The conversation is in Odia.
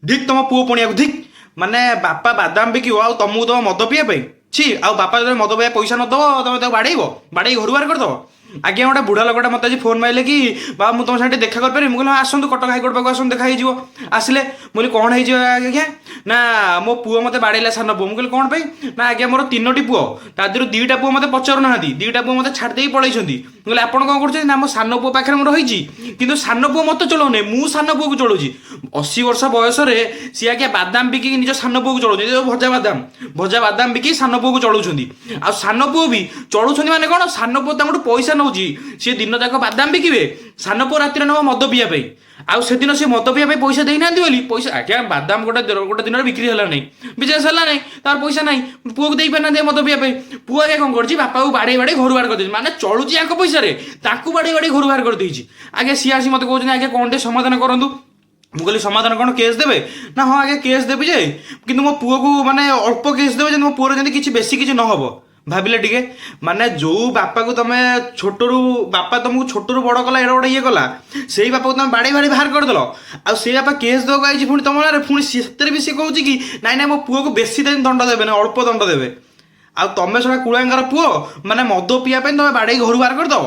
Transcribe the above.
ଧିକ୍ ତମ ପୁଅ ପଣିଆକୁ ଧିକ୍। ମାନେ ବାପା ବାଦାମ ବିକିବ ଆଉ ତମକୁ ତମ ମଦ ପିଇବା ପାଇଁ? ଛି। ଆଉ ବାପା ଯେତେବେଳେ ମଦ ପିଇବା ପଇସା ନଦେବ ତମେ ତାକୁ ବାଡ଼େଇବ, ବାଡ଼େଇ ଘରୁ ବାହାର କରିଦେବ? ଆଜ୍ଞା ଗୋଟେ ବୁଢ଼ା ଲୋକଟା ମୋତେ ଆଜି ଫୋନ୍ ମାରିଲେ କି ବାବା ମୁଁ ତମ ସାଙ୍ଗେ ଟିକେ ଦେଖା କରିପାରିବି? ମୁଁ କହିଲି ହଁ ଆସନ୍ତୁ କଟକ ହାଇକୋର୍ଟ ପାଖକୁ ଆସନ୍ତୁ ଦେଖା ହେଇଯିବ। ଆସିଲେ ମୁଁ କହିଲି କ'ଣ ହେଇଯିବ ଆଜ୍ଞା? ନା ମୋ ପୁଅ ମୋତେ ବାଡ଼େଇଲା ସାନ ପୁଅ। ମୁଁ କହିଲି କ'ଣ ପାଇଁ? ନା ଆଜ୍ଞା ମୋର 3ଟି ପୁଅ, ତା ଦେହରୁ 2ଟା ପୁଅ ମୋତେ ପଚାରୁନାହାନ୍ତି, 2ଟା ପୁଅ ମୋତେ ଛାଡ଼ି ଦେଇକି ପଳେଇଛନ୍ତି। ମୁଁ କହିଲି ଆପଣ କ'ଣ କରୁଛନ୍ତି? ନା ମୋ ସାନ ପୁଅ ପାଖରେ ମୁଁ ରହିଛି, କିନ୍ତୁ ସାନ ପୁଅ ମୋତେ ଚଳଉନି, ମୁଁ ସାନ ପୁଅକୁ ଚଳଉଛି। 80 ବର୍ଷ ବୟସରେ ସିଏ ଆଜ୍ଞା ବାଦାମ ବିକିକି ନିଜ ସାନ ପୁଅକୁ ଚଳଉଛନ୍ତି, ଯେଉଁ ଭଜା ବାଦାମ ବିକି ସାନ ପୁଅକୁ ଚଳଉଛନ୍ତି। ଆଉ ସାନ ପୁଅ ବି ଚଳୁଛନ୍ତି ମାନେ କ'ଣ? ସାନ ପୁଅ ତାଙ୍କଠୁ ପଇସା ନେଉଛି, ସିଏ ଦିନ ଯାକ ବାଦାମ ବିକିବେ, ସାନ ପୁଅ ରାତିରେ ନେବ ମଦ ପିଇବା ପାଇଁ। ଆଉ ସେଦିନ ସେ ମଦ ପିଇବା ପାଇଁ ପଇସା ଦେଇନାହାନ୍ତି ବୋଲି ପଇସା ଆଜ୍ଞା ବାଦାମ ଗୋଟେ ଦିନରେ ବିକ୍ରି ହେଲା ନାହିଁ, ବିଜନେସ୍ ହେଲା ନାହିଁ, ତାର ପଇସା ନାହିଁ, ପୁଅକୁ ଦେଇପାରିନାହାନ୍ତି ମଦ ପିଇବା ପାଇଁ। ପୁଅ ଆଜ୍ଞା କ'ଣ କରୁଛି? ବାପାକୁ ବାଡ଼େଇ ବାଡ଼େଇ ଘରୁ ବାହାର କରିଦେଇଛି, ମାନେ ଚଳୁଛି ୟାଙ୍କ ପଇସାରେ, ତାକୁ ବାଡ଼େଇ ବାଡ଼େଇ ଘରୁ ବାହାର କରିଦେଇଛି। ଆଜ୍ଞା ସିଏ ଆସି ମୋତେ କହୁଛନ୍ତି ଆଜ୍ଞା କ'ଣ ଟିକେ ସମାଧାନ କରନ୍ତୁ। ମୁଁ କହିଲି ସମାଧାନ କ'ଣ କେସ୍ ଦେବେ? ନା ହଁ ଆଜ୍ଞା କେସ୍ ଦେବି ଯେ, କିନ୍ତୁ ମୋ ପୁଅକୁ ମାନେ ଅଳ୍ପ କେସ୍ ଦେବେ ଯେମିତି ମୋ ପୁଅର ଯେମିତି କିଛି ବେଶୀ କିଛି ନ ହେବ। ଭାବିଲେ ଟିକେ, ମାନେ ଯେଉଁ ବାପାକୁ ତମେ ଛୋଟରୁ ବାପା ତମକୁ ଛୋଟରୁ ବଡ଼ କଲା, ଏଡ଼େ ବଡ଼ ଇଏ କଲା, ସେଇ ବାପାକୁ ତମେ ବାଡ଼େଇ ବାଡ଼େଇ ବାହାର କରିଦେଲ। ଆଉ ସେଇ ବାପା କେସ୍ ଦେବାକୁ ଆଇଛି ପୁଣି ତମ ନାଁରେ, ପୁଣି ସେଥିରେ ବି ସିଏ କହୁଛି କି ନାଇଁ ନାଇଁ ମୋ ପୁଅକୁ ବେଶୀ ଦିନ ଦଣ୍ଡ ଦେବେ ନା ଅଳ୍ପ ଦଣ୍ଡ ଦେବେ। ଆଉ ତମେ ସେଟା କୁଳାଙ୍ଗାର ପୁଅ, ମାନେ ମଦ ପିଇବା ପାଇଁ ତମେ ବାଡ଼େଇ ଘରୁ ବାହାର କରିଦେବ?